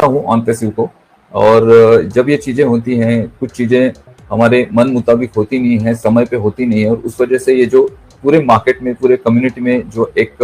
हूँ on passive को, और जब ये चीजें होती हैं, कुछ चीजें हमारे मन मुताबिक होती नहीं है, समय पे होती नहीं है, और उस वजह से ये जो पूरे मार्केट में, पूरे कम्युनिटी में जो एक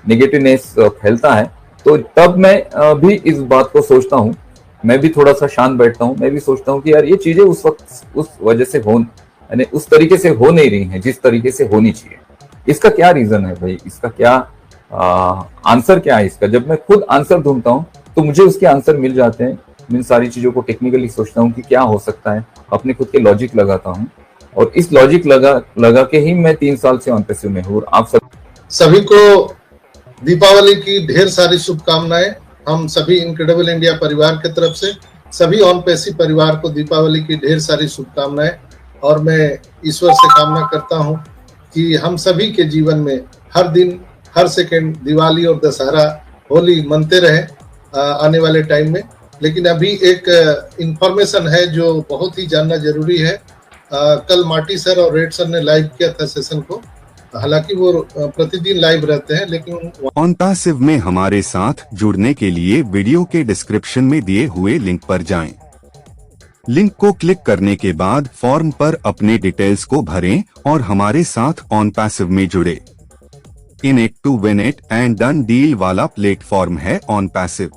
नेगेटिवनेस फैलता है, तो तब मैं भी इस बात को सोचता हूँ, मैं भी थोड़ा सा शांत बैठता हूँ, मैं भी सोचता हूँ कि यार ये चीजें उस वक्त उस वजह से हो, यानी उस तरीके से हो नहीं रही हैं जिस तरीके से होनी चाहिए। इसका क्या रीजन है भाई, इसका क्या आंसर क्या है इसका? जब मैं खुद आंसर ढूंढता हूँ तो मुझे उसके आंसर मिल जाते हैं। मैं इन सारी चीजों को टेक्निकली सोचता हूँ कि क्या हो सकता है, अपने खुद के लॉजिक लगाता हूँ, और इस लॉजिक लगा के ही मैं 3 साल से ऑन पैसिव में हूँ। आप सभी को दीपावली की ढेर सारी शुभकामनाएं। हम सभी इनक्रेडिबल इंडिया परिवार की तरफ से सभी ऑन पैसिव परिवार को दीपावली की ढेर सारी शुभकामनाएं, और मैं ईश्वर से कामना करता हूं कि हम सभी के जीवन में हर दिन, हर सेकंड दिवाली और दशहरा, होली मनते रहे आने वाले टाइम में। लेकिन अभी एक इंफॉर्मेशन है जो बहुत ही जानना जरूरी है। कल मार्टी सर और रेड सर ने लाइव किया था सेशन को, हालांकि वो प्रतिदिन लाइव रहते हैं, लेकिन ऑन पैसिव में हमारे साथ जुड़ने के लिए वीडियो के डिस्क्रिप्शन में दिए हुए लिंक पर जाएं। लिंक को क्लिक करने के बाद फॉर्म पर अपने डिटेल्स को भरें और हमारे साथ ऑन पैसिव में जुड़े। In it to win it and done deal वाला प्लेटफॉर्म है ऑन पैसिव।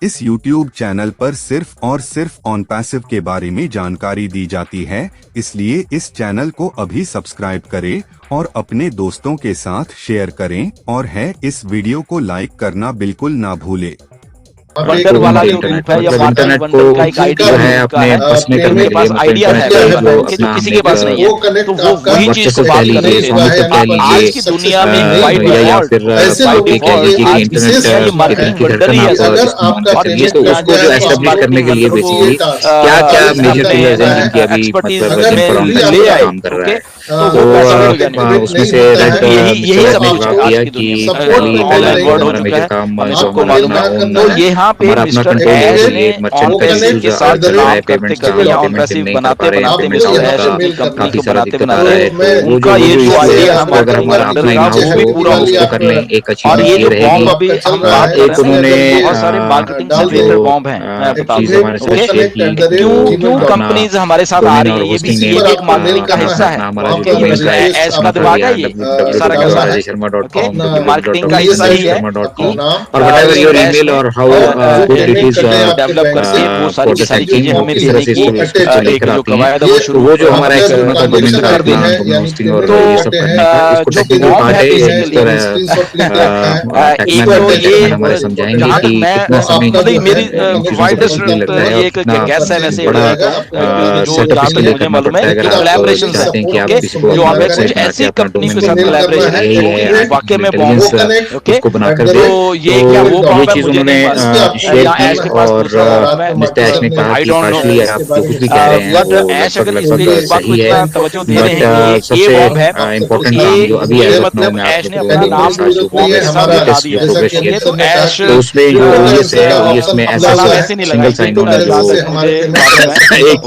इस YouTube चैनल पर सिर्फ और सिर्फ ऑन पैसिव के बारे में जानकारी दी जाती है, इसलिए इस चैनल को अभी सब्सक्राइब करें और अपने दोस्तों के साथ शेयर करें, और है इस वीडियो को लाइक करना बिल्कुल ना भूले। वंडर वाला यूट्यूब है या इंटरनेट को का एक आइडिया है अपने बसने करने के पास आइडिया है जो किसी के पास नहीं है, तो वो वही चीज को बात कर रहे थे। आज की दुनिया में बाय डिफॉल्ट ये मार्केटिंग वंडर ही है। और ये तो उसको जो एस्टैब्लिश करने के लिए बेसिकली क्या-क्या मेजर टूल्स हैं जिनकी अभी मतलब ले आए काम कर रहा है, तो उसमें से यही सब किया कि पहला हमारा मेजर काम सबको मालूम है। तो ये यहाँ पे मिस्टर ऐश ने ऑन पैसिव के साथ काम करते करते ऑन पैसिव बनाते बनाते मिस्टर ऐश की कंपनी को बनाते उनका ये जो आइडिया हमारे अंदर था वो भी पूरा उसको करने एक अच्छी और ये जो बॉम्ब अभी हम बात कर रहे हैं, बहुत सारे मार्केटिंग से रिलेटेड बॉम्ब हैं। मैं बता दूं क्यों कंपनीज हमारे साथ आ रही है, ये भी एक मार्केटिंग का हिस्सा है। ऐश का दिमाग है ये सारा का सारा मार्केटिंग का हिस्सा ही है। और व्हाटएवर योर ईमेल और हाउ डेवलप करके वो सारी चीजें हमें देने की एक जो कवायद है वो शुरू, वो जो हमारा एक तो जो बॉम्ब है बेसिकली हमारे समझाएंगे कि कितना समय मेरी वाइडेस्ट ये एक गैस है वैसे जो जहाँ तक मुझे मालूम है कोलैबोरेशन है जो हमें कुछ ऐसी कंपनी के साथ कोलैबोरेशन है वाकई में बॉम्ब ओके तो ये क्या वो बॉम्ब है मुझे शेयर की और मिस्टर ऐश ने कहा कि पार्शली आप जो कुछ भी कह रहे हैं वो लगभग सही है, बट सबसे इम्पोर्टेंट काम जो अभी तो उसमें जो ओएस है, ओएस में ऐसा सिंगल साइन ऑन है जो एक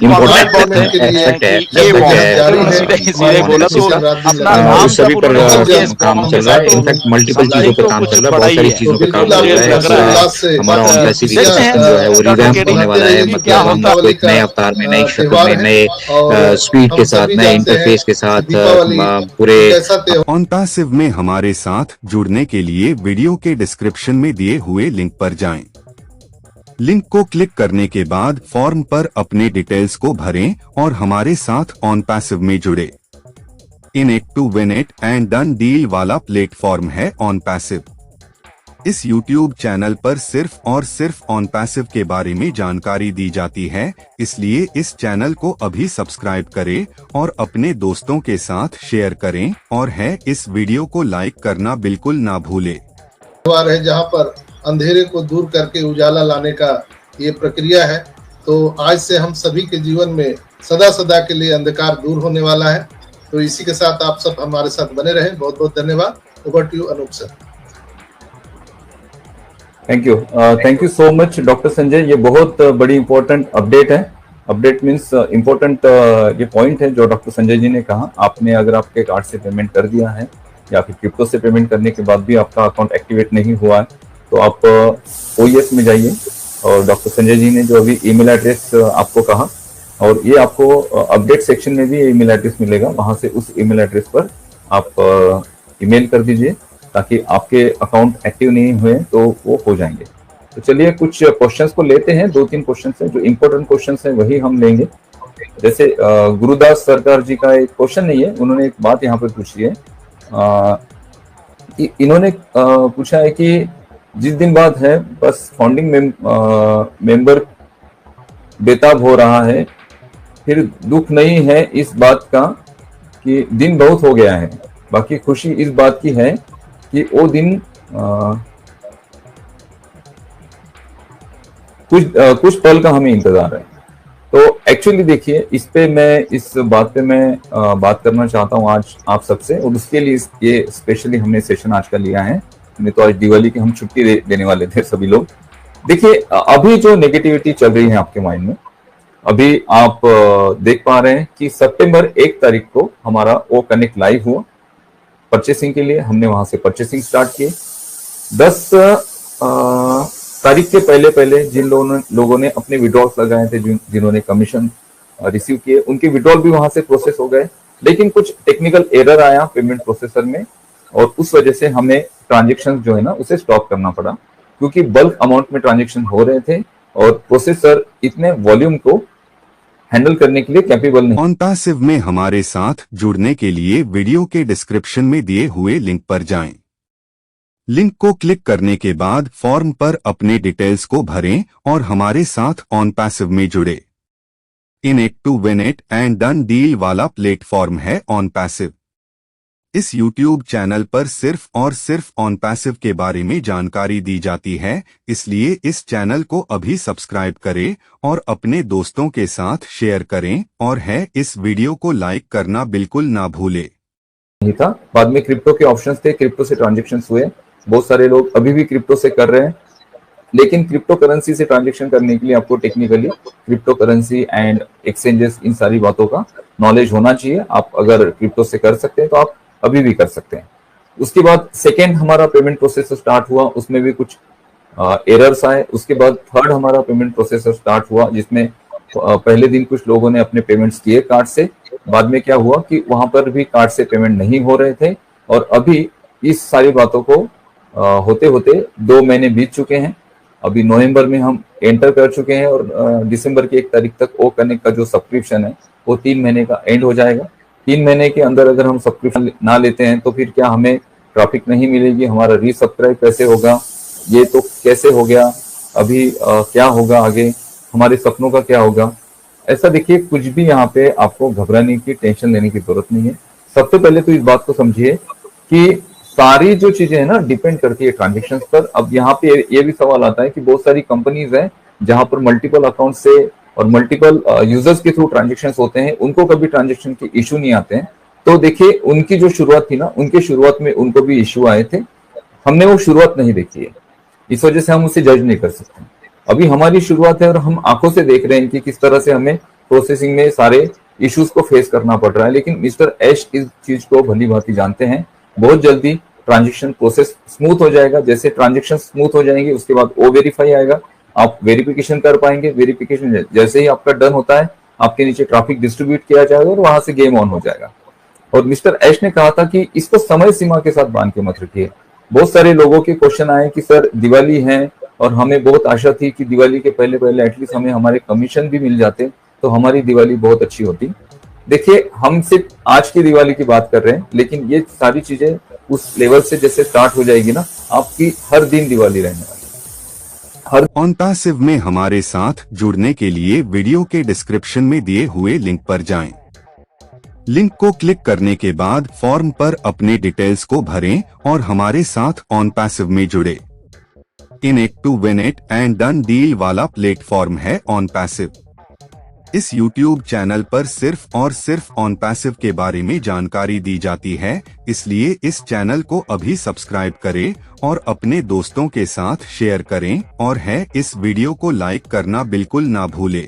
इम्पोर्टेंट एस्पेक्ट है सभी पर काम चल रहा है। इनफैक्ट मल्टीपल चीजों पर काम चल रहा है, बहुत सारी चीजों पर काम चल रहा है। हमारा ऑन पैसिव सिस्टम जो है वो रिवैम्प होने वाला है, मतलब हम उसको एक नए अवतार में, नई शक्ल में, नए स्पीड के साथ, नए इंटरफेस के साथ पूरे ऑन पैसिव में हमारे साथ जुड़ने के लिए वीडियो के डिस्क्रिप्शन में दिए हुए लिंक पर जाएं। लिंक को क्लिक करने के बाद फॉर्म पर अपने डिटेल्स को भरें और हमारे साथ ऑन पैसिव में जुड़े। In it to win it and done deal वाला प्लेटफॉर्म है ऑन पैसिव। इस YouTube चैनल पर सिर्फ और सिर्फ ऑन पैसिव के बारे में जानकारी दी जाती है, इसलिए इस चैनल को अभी सब्सक्राइब करें और अपने दोस्तों के साथ शेयर करें, और है इस वीडियो को लाइक करना बिल्कुल ना भूले। है जहाँ पर अंधेरे को दूर करके उजाला लाने का ये प्रक्रिया है, तो आज से हम सभी के जीवन में सदा सदा के लिए अंधकार दूर होने वाला है। तो इसी के साथ आप सब हमारे साथ बने रहें। बहुत बहुत धन्यवाद। Over to you Anoop sir. Thank you so much doctor Sanjay. ये बहुत बड़ी इंपॉर्टेंट अपडेट है। अपडेट मीन्स इंपॉर्टेंट ये पॉइंट है जो डॉक्टर संजय जी ने कहा। आपने अगर आपके कार्ड से पेमेंट कर दिया है या फिर क्रिप्टो से पेमेंट करने के बाद भी आपका अकाउंट एक्टिवेट नहीं हुआ है, तो आप OES में जाइए और डॉक्टर संजय जी ने जो अभी ईमेल एड्रेस आपको कहा, और ये आपको अपडेट सेक्शन में भी ईमेल एड्रेस मिलेगा, वहां से उस ईमेल एड्रेस पर आप ईमेल कर दीजिए ताकि आपके अकाउंट एक्टिव नहीं हुए तो वो हो जाएंगे। तो चलिए कुछ क्वेश्चंस को लेते हैं, 2-3 क्वेश्चंस हैं जो इंपॉर्टेंट क्वेश्चंस हैं वही हम लेंगे। जैसे गुरुदास सरकार जी का एक क्वेश्चन नहीं है, उन्होंने एक बात यहाँ पे पूछी है। इन्होंने पूछा है कि जिस दिन बाद है बस फाउंडिंग मेंबर बेताब हो रहा है, फिर दुख नहीं है इस बात का कि दिन बहुत हो गया है, बाकी खुशी इस बात की है कि वो दिन कुछ पल का हमें इंतजार है। तो एक्चुअली देखिए, इस पे मैं इस बात पे मैं बात करना चाहता हूँ आज आप सबसे, और उसके लिए ये स्पेशली हमने सेशन आज का लिया है। नहीं तो आज दिवाली की हम छुट्टी देने वाले थे सभी लोग। देखिए, अभी जो नेगेटिविटी चल रही है आपके माइंड में, अभी आप देख पा रहे हैं कि सितंबर 1 तारीख को हमारा वो कनेक्ट लाइव हुआ परचेसिंग के लिए। हमने वहां से परचेसिंग स्टार्ट की। 10 तारीख के पहले जिन लोगों ने अपने विड्रॉल्स लगाए थे, जिन्होंने कमीशन रिसीव किए, उनके विड्रॉल भी वहां से प्रोसेस हो गए। लेकिन कुछ टेक्निकल एरर आया पेमेंट प्रोसेसर में, और उस वजह से हमें ट्रांजेक्शन जो है ना उसे स्टॉप करना पड़ा, क्योंकि बल्क अमाउंट में ट्रांजेक्शन हो रहे थे और प्रोसेसर इतने वॉल्यूम को हैंडल करने के लिए कैपेबल नहीं। OnPassive में हमारे साथ जुड़ने के लिए वीडियो के डिस्क्रिप्शन में दिए हुए लिंक पर जाएं। लिंक को क्लिक करने के बाद फॉर्म पर अपने डिटेल्स को भरें और हमारे साथ OnPassive में जुड़े। In it to win it and done deal वाला प्लेटफॉर्म है OnPassive। इस YouTube चैनल पर सिर्फ और सिर्फ OnPassive के बारे में जानकारी दी जाती है, इसलिए इस चैनल को अभी सब्सक्राइब करें और अपने दोस्तों के साथ शेयर करें, और है इस वीडियो को लाइक करना बिल्कुल ना भूलें। नहीं था, बाद में क्रिप्टो के ऑप्शंस थे, क्रिप्टो से ट्रांजेक्शन्स हुए। बहुत सारे लोग अभी भी क्रिप्टो से कर रहे हैं, लेकिन क्रिप्टो करेंसी से ट्रांजेक्शन करने के लिए आपको technically crypto currency and exchanges, इन सारी बातों का नॉलेज होना चाहिए। आप अगर क्रिप्टो से कर सकते हैं तो आप अभी भी कर सकते हैं। उसके बाद सेकेंड हमारा पेमेंट प्रोसेसर स्टार्ट हुआ, उसमें भी कुछ एरर्स आए। उसके बाद थर्ड हमारा पेमेंट प्रोसेसर स्टार्ट हुआ, जिसमें पहले दिन कुछ लोगों ने अपने पेमेंट्स किए कार्ड से। बाद में क्या हुआ कि वहां पर भी कार्ड से पेमेंट नहीं हो रहे थे, और अभी इस सारी बातों को होते होते 2 महीने बीत चुके हैं। अभी नवंबर में हम एंटर कर चुके हैं, और दिसंबर की 1 तारीख तक ओ कनेक्ट का जो सब्सक्रिप्शन है वो 3 महीने का एंड हो जाएगा। 3 महीने के अंदर अगर हम सब्सक्रिप्शन ना लेते हैं तो फिर क्या हमें ट्रैफिक नहीं मिलेगी, हमारा रीसब्सक्राइब कैसे होगा, ये तो कैसे हो गया, अभी क्या होगा आगे, हमारे सपनों का क्या होगा। ऐसा देखिए, कुछ भी यहाँ पे आपको घबराने की, टेंशन लेने की जरूरत नहीं है। सबसे पहले तो इस बात को समझिए कि सारी जो चीजें है ना डिपेंड करती है ट्रांजेक्शन पर। अब यहाँ पे ये भी सवाल आता है कि बहुत सारी कंपनीज हैं जहां पर मल्टीपल अकाउंट से और मल्टीपल यूजर्स के थ्रू ट्रांजेक्शन होते हैं, उनको कभी ट्रांजेक्शन के इशू नहीं आते हैं। तो देखिए, उनकी जो शुरुआत थी ना, उनके शुरुआत में उनको भी इशू आए थे, हमने वो शुरुआत नहीं देखी है, इस वजह से हम उसे जज नहीं कर सकते। अभी हमारी शुरुआत है और हम आंखों से देख रहे हैं कि किस तरह से हमें प्रोसेसिंग में सारे इश्यूज को फेस करना पड़ रहा है। लेकिन मिस्टर एश इस चीज को भली भांति जानते हैं। बहुत जल्दी ट्रांजेक्शन प्रोसेस स्मूथ हो जाएगा। जैसे ट्रांजेक्शन स्मूथ हो जाएंगे, उसके बाद ओ वेरीफाई आएगा, आप वेरिफिकेशन कर पाएंगे। वेरिफिकेशन जैसे ही आपका डन होता है, आपके नीचे ट्रैफिक डिस्ट्रीब्यूट किया जाएगा और वहां से गेम ऑन हो जाएगा। और मिस्टर एश ने कहा था कि इसको समय सीमा के साथ बांध के मत रखिए। बहुत सारे लोगों के क्वेश्चन आए कि सर दिवाली है और हमें बहुत आशा थी कि दिवाली के पहले पहले एटलीस्ट हमें हमारे कमीशन भी मिल जाते तो हमारी दिवाली बहुत अच्छी होती। देखिए, हम सिर्फ आज की दिवाली की बात कर रहे हैं, लेकिन ये सारी चीजें उस लेवल से जैसे स्टार्ट हो जाएगी ना, आपकी हर दिन दिवाली रहने वाली। OnPassive में हमारे साथ जुड़ने के लिए वीडियो के डिस्क्रिप्शन में दिए हुए लिंक पर जाएं। लिंक को क्लिक करने के बाद फॉर्म पर अपने डिटेल्स को भरें और हमारे साथ OnPassive में जुड़े। In it to win it and done deal वाला प्लेटफॉर्म है OnPassive। इस YouTube चैनल पर सिर्फ और सिर्फ OnPassive के बारे में जानकारी दी जाती है, इसलिए इस चैनल को अभी सब्सक्राइब करें और अपने दोस्तों के साथ शेयर करें, और है इस वीडियो को लाइक करना बिल्कुल ना भूलें।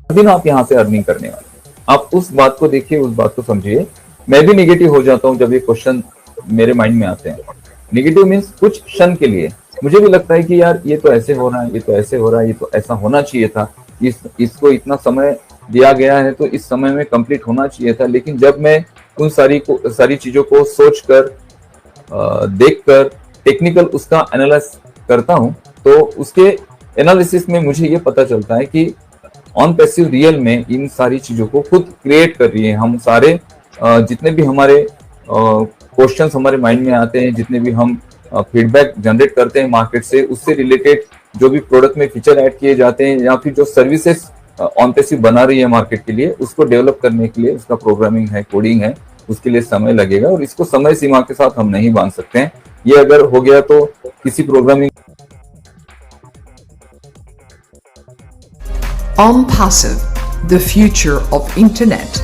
दिन आप यहाँ से अर्निंग करने वाले, आप उस बात को देखिए, उस बात को समझिए। मैं भी नेगेटिव हो जाता हूँ जब ये क्वेश्चन मेरे माइंड में आते हैं। नेगेटिव मीन्स कुछ क्षण के लिए, मुझे भी लगता है कि यार ये तो ऐसे हो रहा है, ये तो ऐसे हो रहा है, ये तो ऐसा होना चाहिए था, इसको इतना समय दिया गया है तो इस समय में कंप्लीट होना चाहिए था। लेकिन जब मैं उन सारी चीजों को सोच कर, देख कर, टेक्निकल उसका एनालिस करता हूं, तो उसके एनालिसिस में मुझे ये पता चलता है कि ऑन पैसिव रियल में इन सारी चीजों को खुद क्रिएट कर रही है। हम सारे जितने भी हमारे क्वेश्चंस हमारे माइंड में आते हैं, जितने भी हम फीडबैक जनरेट करते हैं मार्केट से, उससे रिलेटेड जो भी प्रोडक्ट में फीचर ऐड किए जाते हैं या फिर जो सर्विसेज ऑन पैसिव बना रही है मार्केट के लिए, उसको डेवलप करने के लिए उसका प्रोग्रामिंग है, कोडिंग है, उसके लिए समय लगेगा और इसको समय सीमा के साथ हम नहीं बांध सकते हैं। ये अगर हो गया तो किसी programming OnPassive, the future of internet.